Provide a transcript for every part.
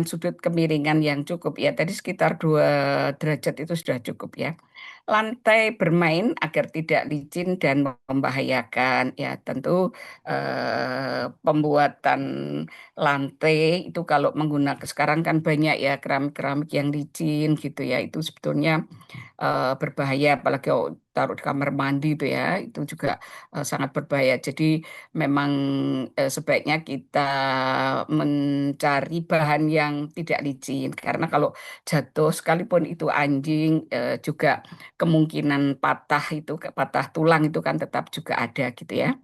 sudut kemiringan yang cukup ya. Tadi sekitar 2 derajat itu sudah cukup ya. Lantai bermain agar tidak licin dan membahayakan ya. Tentu pembuatan lantai itu kalau menggunakan sekarang kan banyak ya keramik-keramik yang licin gitu ya. Itu sebetulnya berbahaya, apalagi kalau taruh di kamar mandi itu ya, itu juga sangat berbahaya. Jadi memang sebaiknya kita mencari bahan yang tidak licin, karena kalau jatuh sekalipun itu anjing juga kemungkinan patah tulang itu kan tetap juga ada gitu ya.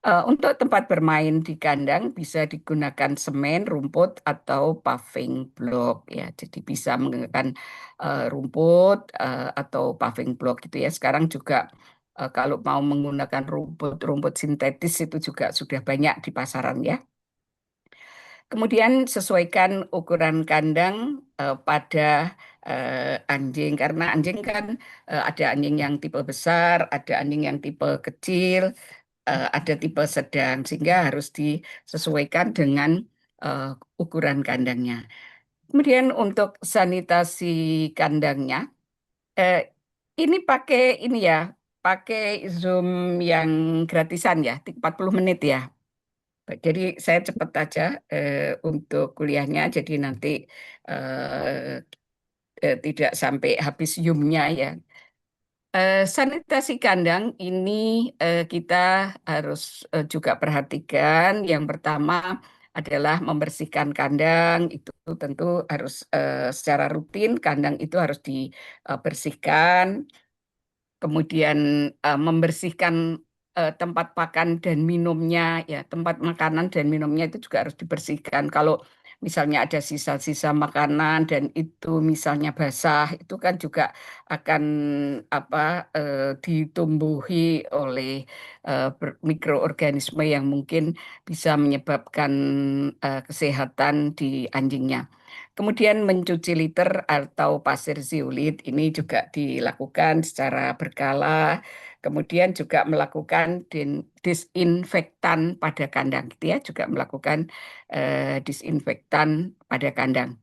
Untuk tempat bermain di kandang bisa digunakan semen, rumput, atau paving block ya. Jadi bisa menggunakan rumput atau paving block gitu ya. Sekarang juga kalau mau menggunakan rumput sintetis itu juga sudah banyak di pasaran ya. Kemudian sesuaikan ukuran kandang pada anjing, karena anjing kan ada anjing yang tipe besar, ada anjing yang tipe kecil, ada tipe sedang, sehingga harus disesuaikan dengan eh, ukuran kandangnya. Kemudian untuk sanitasi kandangnya, eh, ini pakai ini ya, pakai Zoom yang gratisan ya, 40 menit ya. Jadi saya cepat aja untuk kuliahnya, jadi nanti eh, tidak sampai habis Zoom-nya ya. Sanitasi kandang ini kita harus juga perhatikan. Yang pertama adalah membersihkan kandang, itu tentu harus secara rutin, kandang itu harus dibersihkan. Kemudian membersihkan tempat makan dan minumnya, ya tempat makanan dan minumnya itu juga harus dibersihkan. Kalau misalnya ada sisa-sisa makanan dan itu misalnya basah, itu kan juga akan apa ditumbuhi oleh mikroorganisme yang mungkin bisa menyebabkan kesehatan di anjingnya. Kemudian mencuci liter atau pasir zeolit ini juga dilakukan secara berkala. Kemudian juga melakukan disinfektan pada kandang, gitu ya, juga melakukan disinfektan pada kandang.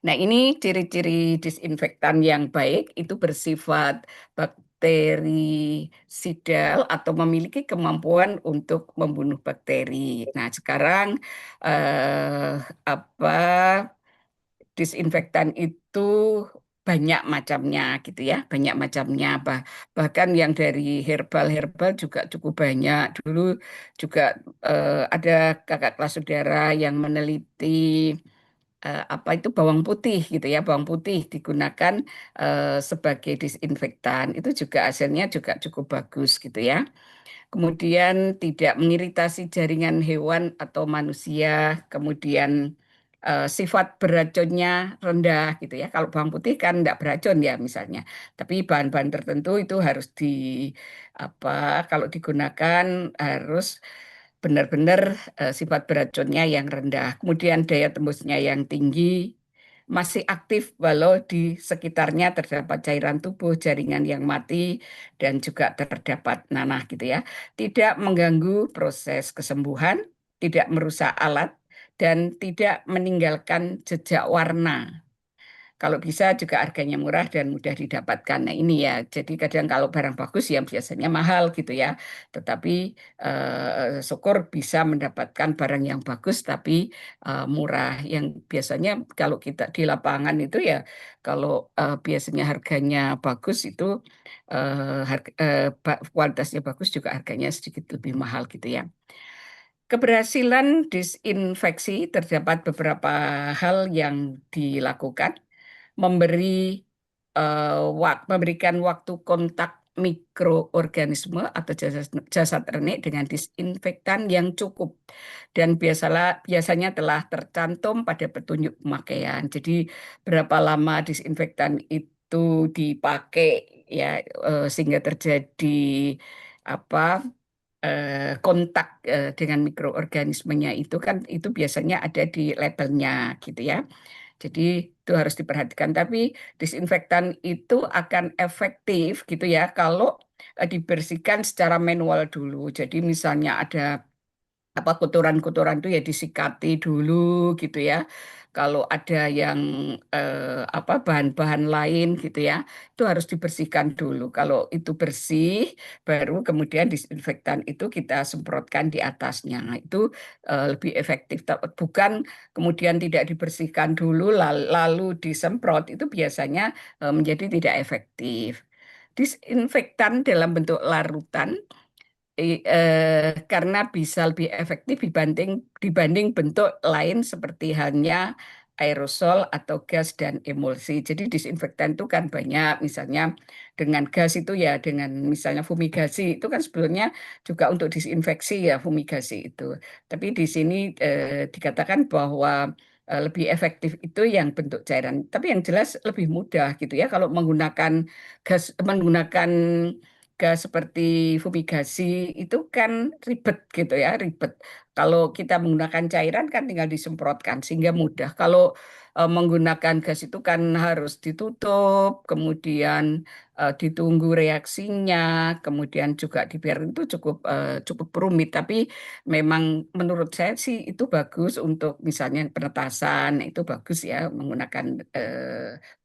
Nah, ini ciri-ciri disinfektan yang baik itu bersifat bakterisidal atau memiliki kemampuan untuk membunuh bakteri. Nah, sekarang eh, apa disinfektan itu banyak macamnya gitu ya, banyak macamnya. Bahkan yang dari herbal-herbal juga cukup banyak. Dulu juga ada kakak kelas saudara yang meneliti apa itu bawang putih gitu ya, bawang putih digunakan sebagai disinfektan. Itu juga hasilnya juga cukup bagus gitu ya. Kemudian tidak mengiritasi jaringan hewan atau manusia, kemudian sifat beracunnya rendah gitu ya. Kalau bawang putih kan tidak beracun ya misalnya, tapi bahan-bahan tertentu itu harus apa kalau digunakan harus benar-benar sifat beracunnya yang rendah. Kemudian daya tembusnya yang tinggi, masih aktif walau di sekitarnya terdapat cairan tubuh, jaringan yang mati, dan juga terdapat nanah gitu ya. Tidak mengganggu proses kesembuhan, tidak merusak alat, dan tidak meninggalkan jejak warna. Kalau bisa juga harganya murah dan mudah didapatkan. Nah ini ya, jadi kadang kalau barang bagus ya biasanya mahal gitu ya. Tetapi syukur bisa mendapatkan barang yang bagus tapi murah. Yang biasanya kalau kita di lapangan itu ya, kalau biasanya harganya bagus itu kualitasnya bagus juga harganya sedikit lebih mahal gitu ya. Keberhasilan disinfeksi terdapat beberapa hal yang dilakukan memberikan waktu kontak mikroorganisme atau jasad renik dengan disinfektan yang cukup dan biasanya telah tercantum pada petunjuk pemakaian. Jadi berapa lama disinfektan itu dipakai ya sehingga terjadi apa kontak dengan mikroorganismenya itu kan itu biasanya ada di labelnya gitu ya. Jadi itu harus diperhatikan. Tapi disinfektan itu akan efektif gitu ya kalau dibersihkan secara manual dulu. Jadi misalnya ada apa kotoran-kotoran itu ya disikati dulu gitu ya. Kalau ada yang apa bahan-bahan lain gitu ya, itu harus dibersihkan dulu. Kalau itu bersih, baru kemudian disinfektan itu kita semprotkan di atasnya. Nah, itu lebih efektif. Bukan kemudian tidak dibersihkan dulu lalu disemprot, itu biasanya menjadi tidak efektif. Disinfektan dalam bentuk larutan karena bisa lebih efektif dibanding bentuk lain seperti halnya aerosol atau gas dan emulsi. Jadi disinfektan itu kan banyak, misalnya dengan gas itu ya dengan misalnya fumigasi itu kan sebetulnya juga untuk disinfeksi ya fumigasi itu. Tapi di sini dikatakan bahwa lebih efektif itu yang bentuk cairan. Tapi yang jelas lebih mudah gitu ya kalau menggunakan gas seperti fumigasi itu kan ribet gitu ya, ribet. Kalau kita menggunakan cairan kan tinggal disemprotkan sehingga mudah. Kalau menggunakan gas itu kan harus ditutup, kemudian ditunggu reaksinya, kemudian juga dibiarkan itu cukup rumit. Tapi memang menurut saya sih itu bagus untuk misalnya penetasan, itu bagus ya menggunakan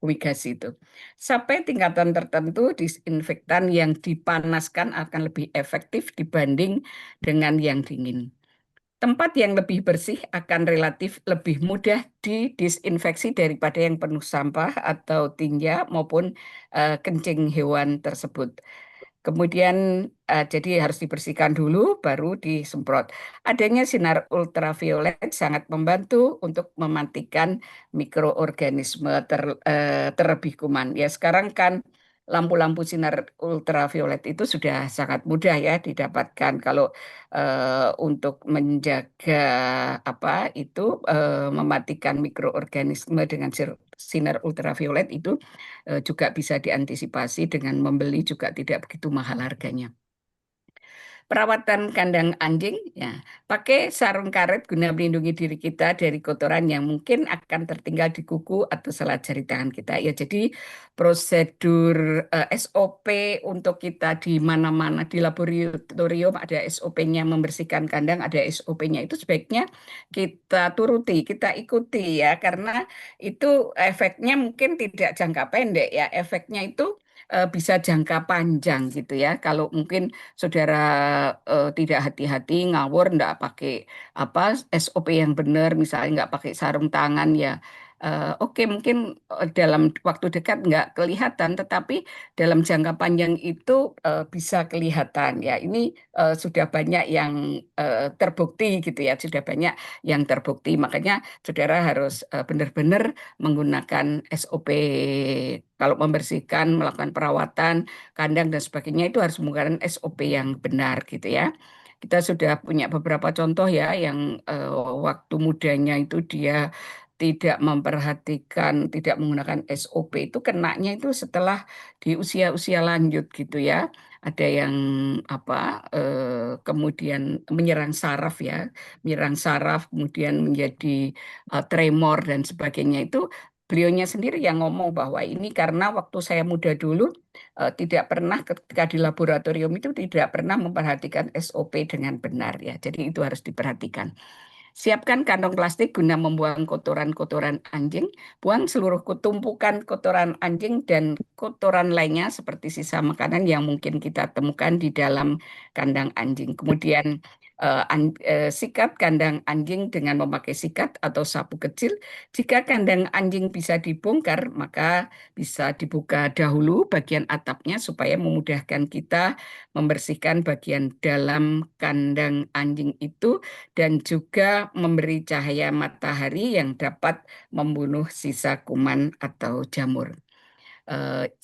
fumigasi itu. Sampai tingkatan tertentu, disinfektan yang dipanaskan akan lebih efektif dibanding dengan yang dingin. Tempat yang lebih bersih akan relatif lebih mudah didisinfeksi daripada yang penuh sampah atau tinja maupun kencing hewan tersebut. Kemudian jadi harus dibersihkan dulu baru disemprot. Adanya sinar ultraviolet sangat membantu untuk mematikan mikroorganisme terlebih kuman. Ya sekarang kan lampu-lampu sinar ultraviolet itu sudah sangat mudah ya didapatkan. Kalau untuk menjaga apa itu mematikan mikroorganisme dengan sinar ultraviolet itu juga bisa diantisipasi dengan membeli juga tidak begitu mahal harganya. Perawatan kandang anjing, ya, pakai sarung karet guna melindungi diri kita dari kotoran yang mungkin akan tertinggal di kuku atau salah jari tangan kita. Ya, jadi prosedur SOP untuk kita di mana-mana di laboratorium ada SOP-nya membersihkan kandang, ada SOP-nya itu sebaiknya kita turuti, kita ikuti ya, karena itu efeknya mungkin tidak jangka pendek ya, efeknya itu bisa jangka panjang gitu ya. Kalau mungkin saudara tidak hati-hati ngawur nggak pakai apa SOP yang benar misalnya nggak pakai sarung tangan ya oke mungkin dalam waktu dekat nggak kelihatan tetapi dalam jangka panjang itu bisa kelihatan ya ini sudah banyak yang terbukti gitu ya sudah banyak yang terbukti makanya saudara harus benar-benar menggunakan SOP kalau membersihkan melakukan perawatan kandang dan sebagainya itu harus menggunakan SOP yang benar gitu ya. Kita sudah punya beberapa contoh ya yang waktu mudanya itu dia tidak memperhatikan, tidak menggunakan SOP itu kenanya itu setelah di usia-usia lanjut gitu ya. Ada yang apa kemudian menyerang saraf ya, menyerang saraf kemudian menjadi tremor dan sebagainya itu beliaunya sendiri yang ngomong bahwa ini karena waktu saya muda dulu tidak pernah ketika di laboratorium itu tidak pernah memperhatikan SOP dengan benar ya. Jadi itu harus diperhatikan. Siapkan kantong plastik guna membuang kotoran-kotoran anjing. Buang seluruh tumpukan kotoran anjing dan kotoran lainnya seperti sisa makanan yang mungkin kita temukan di dalam kandang anjing. Kemudian sikat kandang anjing dengan memakai sikat atau sapu kecil. Jika kandang anjing bisa dibongkar, maka bisa dibuka dahulu bagian atapnya supaya memudahkan kita membersihkan bagian dalam kandang anjing itu dan juga memberi cahaya matahari yang dapat membunuh sisa kuman atau jamur.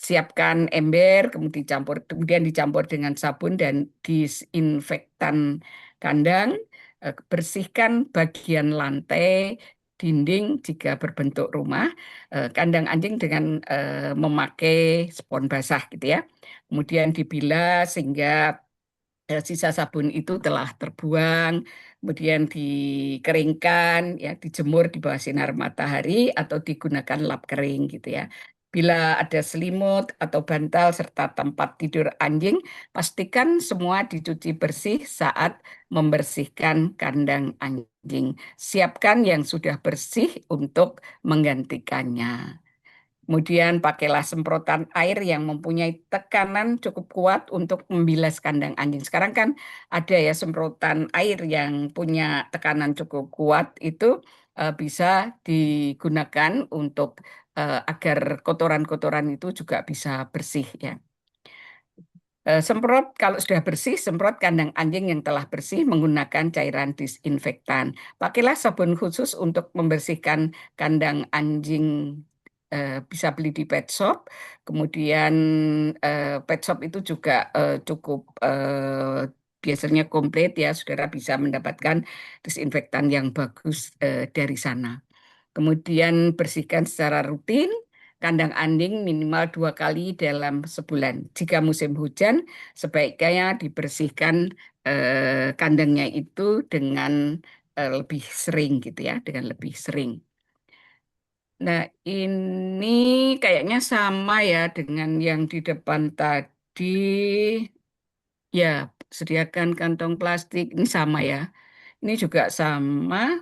Siapkan ember, kemudian dicampur dengan sabun dan disinfektan kandang. Bersihkan bagian lantai, dinding jika berbentuk rumah, kandang anjing dengan memakai spons basah gitu ya. Kemudian dibilas sehingga sisa sabun itu telah terbuang, kemudian dikeringkan, ya dijemur di bawah sinar matahari atau digunakan lap kering gitu ya. Bila ada selimut atau bantal serta tempat tidur anjing, pastikan semua dicuci bersih saat membersihkan kandang anjing. Siapkan yang sudah bersih untuk menggantikannya. Kemudian pakailah semprotan air yang mempunyai tekanan cukup kuat untuk membilas kandang anjing. Sekarang kan ada ya semprotan air yang punya tekanan cukup kuat itu bisa digunakan untuk agar kotoran-kotoran itu juga bisa bersih ya. Semprot kalau sudah bersih, semprot kandang anjing yang telah bersih menggunakan cairan disinfektan. Pakailah sabun khusus untuk membersihkan kandang anjing, bisa beli di pet shop. Kemudian pet shop itu juga cukup biasanya komplit ya, saudara bisa mendapatkan disinfektan yang bagus dari sana. Kemudian bersihkan secara rutin kandang anjing minimal 2 kali dalam sebulan. Jika musim hujan, sebaiknya dibersihkan kandangnya itu dengan lebih sering gitu ya, dengan lebih sering. Nah, ini kayaknya sama ya dengan yang di depan tadi. Ya, sediakan kantong plastik. Ini sama ya. Ini juga sama.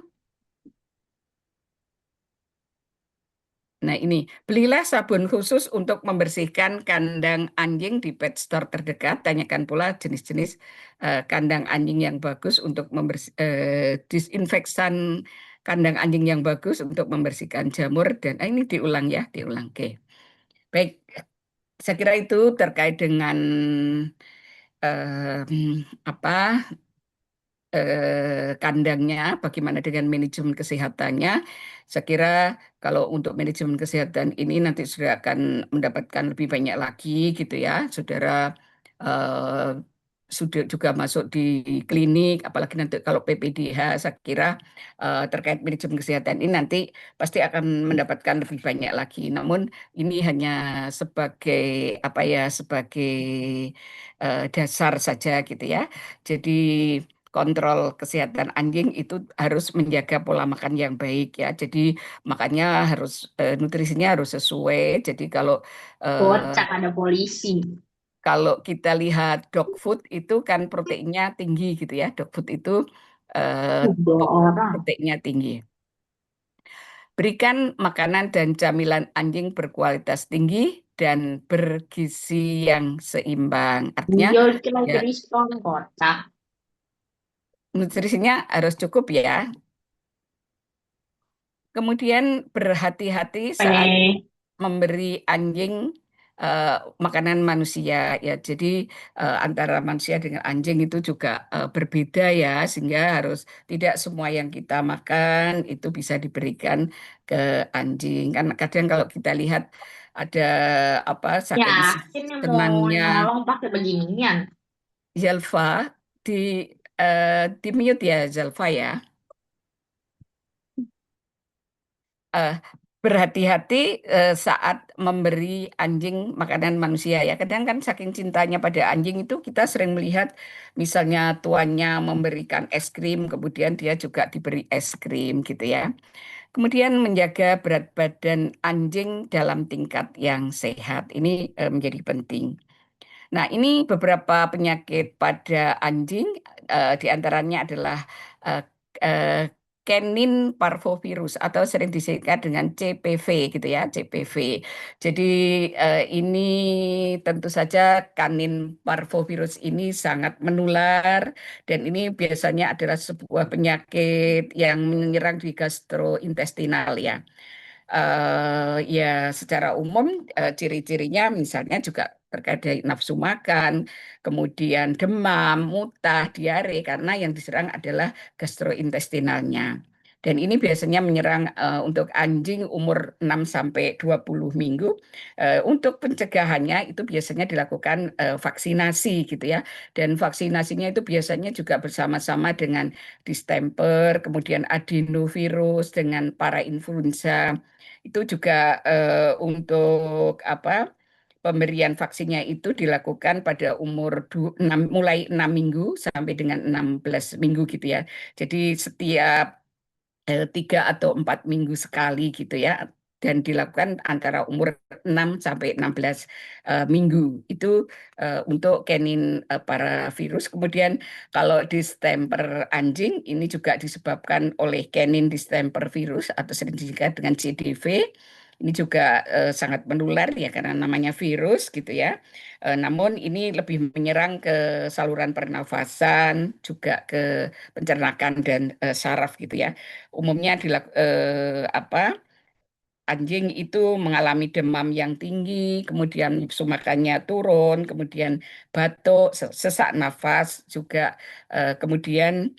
Nah, ini belilah sabun khusus untuk membersihkan kandang anjing di pet store terdekat. Tanyakan pula jenis-jenis kandang anjing yang bagus untuk disinfektan kandang anjing yang bagus untuk membersihkan jamur dan ini diulang ya, diulang. Oke, baik. Saya kira itu terkait dengan apa kandangnya, bagaimana dengan manajemen kesehatannya. Saya kira kalau untuk manajemen kesehatan ini nanti sudah akan mendapatkan lebih banyak lagi gitu ya, saudara eh, sudah juga masuk di klinik, apalagi nanti kalau PPDH, saya kira terkait manajemen kesehatan ini nanti pasti akan mendapatkan lebih banyak lagi. Namun ini hanya sebagai apa ya, sebagai dasar saja gitu ya. Jadi kontrol kesehatan anjing itu harus menjaga pola makan yang baik ya. Jadi makannya harus nutrisinya harus sesuai. Jadi Kocak eh, ada polisi. kalau kita lihat dog food itu kan proteinnya tinggi gitu ya. Dog food itu eh, Dua orang. proteinnya tinggi. Berikan makanan dan camilan anjing berkualitas tinggi dan bergizi yang seimbang. Artinya Iya, kira ya Kristen kocak. nutrisinya harus cukup ya. Kemudian berhati-hati saat Eh, memberi anjing eh, makanan manusia ya. Jadi antara manusia dengan anjing itu juga berbeda ya, sehingga harus tidak semua yang kita makan itu bisa diberikan ke anjing. Kan kadang kalau kita lihat ada apa saking yakin nih mau senangnya nyolong pakai beginian. Zalfa di mute ya Zalfa ya. eh, Berhati-hati saat memberi anjing makanan manusia ya. Kadang kan saking cintanya pada anjing itu kita sering melihat misalnya tuannya memberikan es krim, kemudian dia juga diberi es krim gitu ya. Kemudian menjaga berat badan anjing dalam tingkat yang sehat. Ini menjadi penting. Nah, ini beberapa penyakit pada anjing, di antaranya adalah eh, eh, canin parvovirus atau sering disingkat dengan CPV gitu ya, CPV. Jadi ini tentu saja canin parvovirus ini sangat menular dan ini biasanya adalah sebuah penyakit yang menyerang di gastrointestinal ya. Ya secara umum ciri-cirinya misalnya juga terkait dari nafsu makan, kemudian demam, muntah, diare karena yang diserang adalah gastrointestinalnya. Dan ini biasanya menyerang untuk anjing umur 6 sampai 20 minggu. Untuk pencegahannya itu biasanya dilakukan vaksinasi gitu ya. Dan vaksinasinya itu biasanya juga bersama-sama dengan distemper, kemudian adenovirus dengan parainfluenza itu juga untuk apa pemberian vaksinnya itu dilakukan pada umur 6, mulai 6 minggu sampai dengan 16 minggu gitu ya. Jadi setiap 3 atau 4 minggu sekali gitu ya. dan dilakukan antara umur 6 sampai 16 minggu. Itu untuk kenin paravirus. Kemudian kalau distemper anjing ini juga disebabkan oleh kenin distemper virus atau sering disingkat dengan CDV. Ini juga sangat menular ya karena namanya virus gitu ya. Namun ini lebih menyerang ke saluran pernafasan, juga ke pencernaan dan saraf gitu ya. Umumnya apa? Anjing itu mengalami demam yang tinggi, kemudian nafsu makannya turun, kemudian batuk, sesak nafas juga, kemudian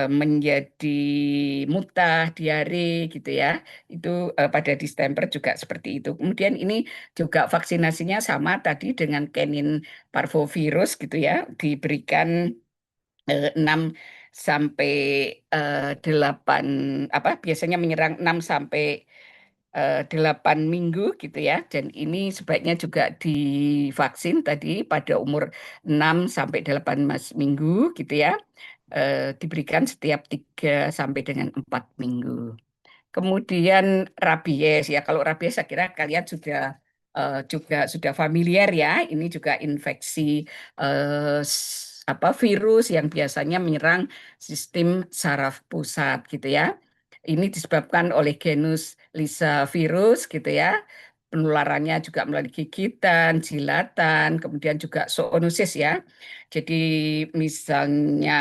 menjadi muntah, diare gitu ya. Itu pada distemper juga seperti itu. Kemudian ini juga vaksinasinya sama tadi dengan canin parvovirus gitu ya, diberikan 6 sampai 8 apa biasanya menyerang 6 sampai 8 minggu gitu ya. Dan ini sebaiknya juga divaksin tadi pada umur 6 sampai 8 minggu gitu ya. Diberikan setiap 3 sampai dengan 4 minggu. Kemudian rabies ya, kalau rabies saya kira kalian juga sudah familiar ya. Ini juga infeksi apa virus yang biasanya menyerang sistem saraf pusat gitu ya. Ini disebabkan oleh genus Lisa virus gitu ya. Penularannya juga melalui gigitan, jilatan, kemudian juga zoonosis ya. Jadi misalnya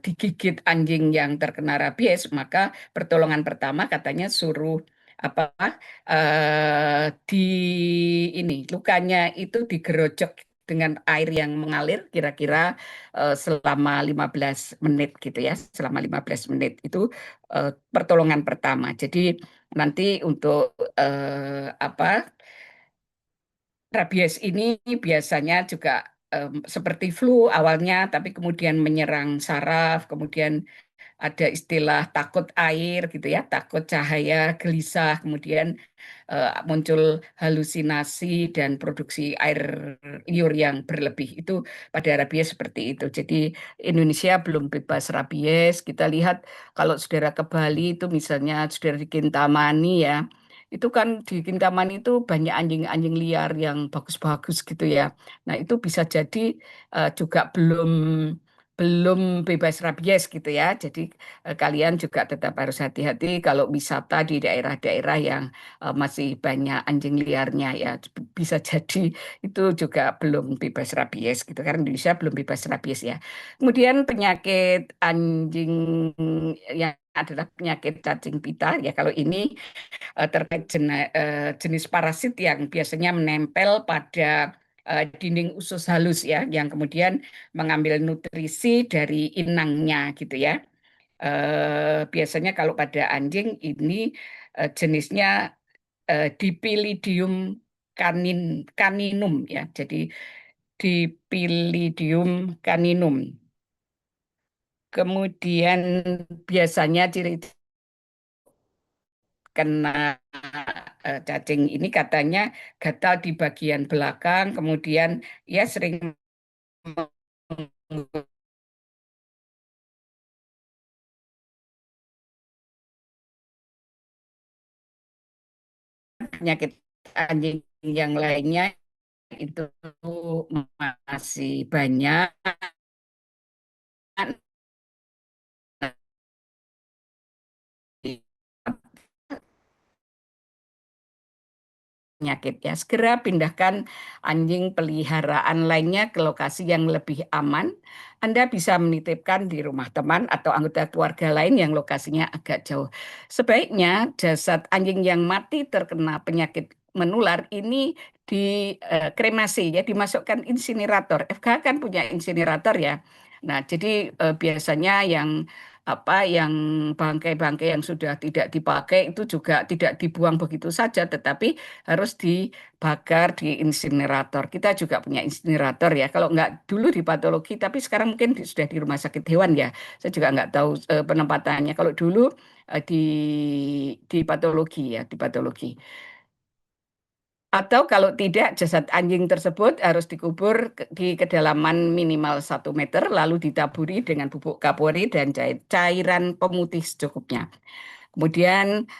digigit anjing yang terkena rabies, maka pertolongan pertama katanya suruh apa di ini lukanya itu digerojok dengan air yang mengalir kira-kira selama 15 menit gitu ya, selama 15 menit itu pertolongan pertama. Jadi nanti untuk apa rabies ini biasanya juga seperti flu awalnya, tapi kemudian menyerang saraf, kemudian ada istilah takut air gitu ya, takut cahaya, gelisah, kemudian muncul halusinasi dan produksi air liur yang berlebih. Itu pada rabies seperti itu. Jadi Indonesia belum bebas rabies. Kita lihat kalau saudara ke Bali itu misalnya saudara di Kintamani ya, itu kan di Kintamani itu banyak anjing-anjing liar yang bagus-bagus gitu ya. Nah itu bisa jadi juga belum bebas rabies gitu ya. Jadi kalian juga tetap harus hati-hati kalau wisata di daerah-daerah yang masih banyak anjing liarnya ya. Bisa jadi itu juga belum bebas rabies gitu karena Indonesia belum bebas rabies ya. Kemudian penyakit anjing yang adalah penyakit cacing pita ya, kalau ini terkait jenis parasit yang biasanya menempel pada dinding usus halus ya, yang kemudian mengambil nutrisi dari inangnya gitu ya. Biasanya kalau pada anjing ini jenisnya Dipilidium caninum ya. Jadi Dipilidium caninum. Kemudian biasanya ciri kena cacing ini katanya gatal di bagian belakang, kemudian ya sering penyakit anjing yang lainnya itu masih banyak. Penyakit ya. Segera pindahkan anjing peliharaan lainnya ke lokasi yang lebih aman. Anda bisa menitipkan di rumah teman atau anggota keluarga lain yang lokasinya agak jauh. Sebaiknya jasad anjing yang mati terkena penyakit menular ini dikremasi ya, dimasukkan insinerator. FKH kan punya insinerator ya. Nah, jadi biasanya yang bangkai-bangkai yang sudah tidak dipakai itu juga tidak dibuang begitu saja, tetapi harus dibakar di insinerator. Kita juga punya insinerator ya. Kalau nggak dulu di patologi, tapi sekarang mungkin sudah di rumah sakit hewan ya. Saya juga nggak tahu penempatannya. Kalau dulu di patologi ya, di patologi. Atau kalau tidak, jasad anjing tersebut harus dikubur di kedalaman minimal 1 meter, lalu ditaburi dengan bubuk kapuri dan cairan pemutih secukupnya. Kemudian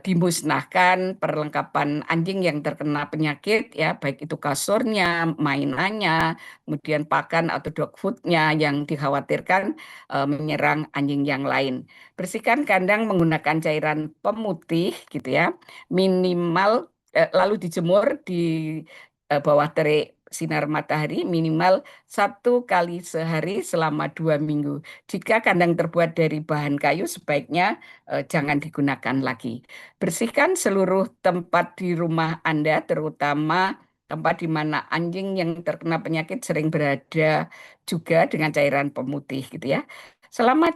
dimusnahkan perlengkapan anjing yang terkena penyakit ya, baik itu kasurnya, mainannya, kemudian pakan atau dog foodnya yang dikhawatirkan menyerang anjing yang lain. Bersihkan kandang menggunakan cairan pemutih gitu ya, minimal lalu dijemur di bawah terik sinar matahari minimal 1 kali sehari selama 2 minggu. Jika kandang terbuat dari bahan kayu, sebaiknya jangan digunakan lagi. Bersihkan seluruh tempat di rumah Anda, terutama tempat di mana anjing yang terkena penyakit sering berada juga dengan cairan pemutih gitu ya. Selama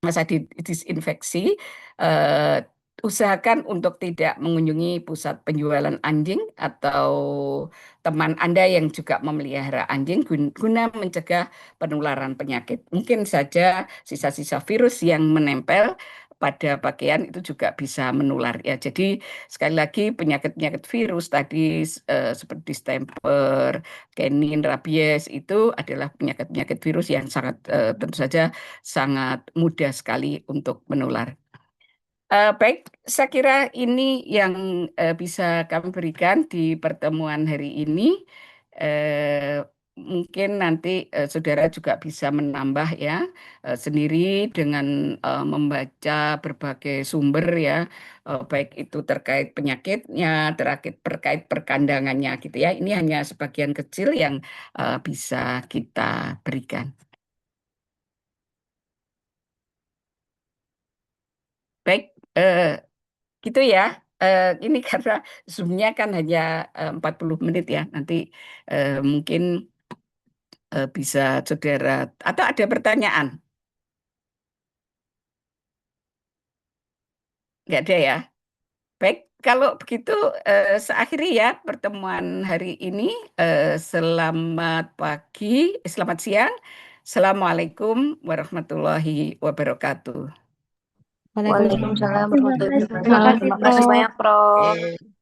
masa disinfeksi, eh, usahakan untuk tidak mengunjungi pusat penjualan anjing atau teman Anda yang juga memelihara anjing guna mencegah penularan penyakit. Mungkin saja sisa-sisa virus yang menempel pada pakaian itu juga bisa menular ya. Jadi sekali lagi penyakit-penyakit virus tadi seperti stemper, kenin, rabies itu adalah penyakit-penyakit virus yang sangat tentu saja sangat mudah sekali untuk menular. Baik, saya kira ini yang bisa kami berikan di pertemuan hari ini. Eh, Mungkin nanti saudara juga bisa menambah ya sendiri dengan membaca berbagai sumber ya, baik itu terkait penyakitnya, terkait perkandangannya gitu ya. Ini hanya sebagian kecil yang bisa kita berikan. Baik, gitu ya. Ini karena Zoom-nya kan hanya 40 menit ya. Nanti mungkin bisa saudara atau ada pertanyaan? Nggak ada ya. Baik, kalau begitu seakhiri ya pertemuan hari ini. Selamat pagi, selamat siang. Assalamualaikum warahmatullahi wabarakatuh. Waalaikumsalam Waalaikumsalam warahmatullahi warahmatullahi wabarakatuh. wabarakatuh. Terima kasih, Terima kasih Prof. banyak, Prof. Oke.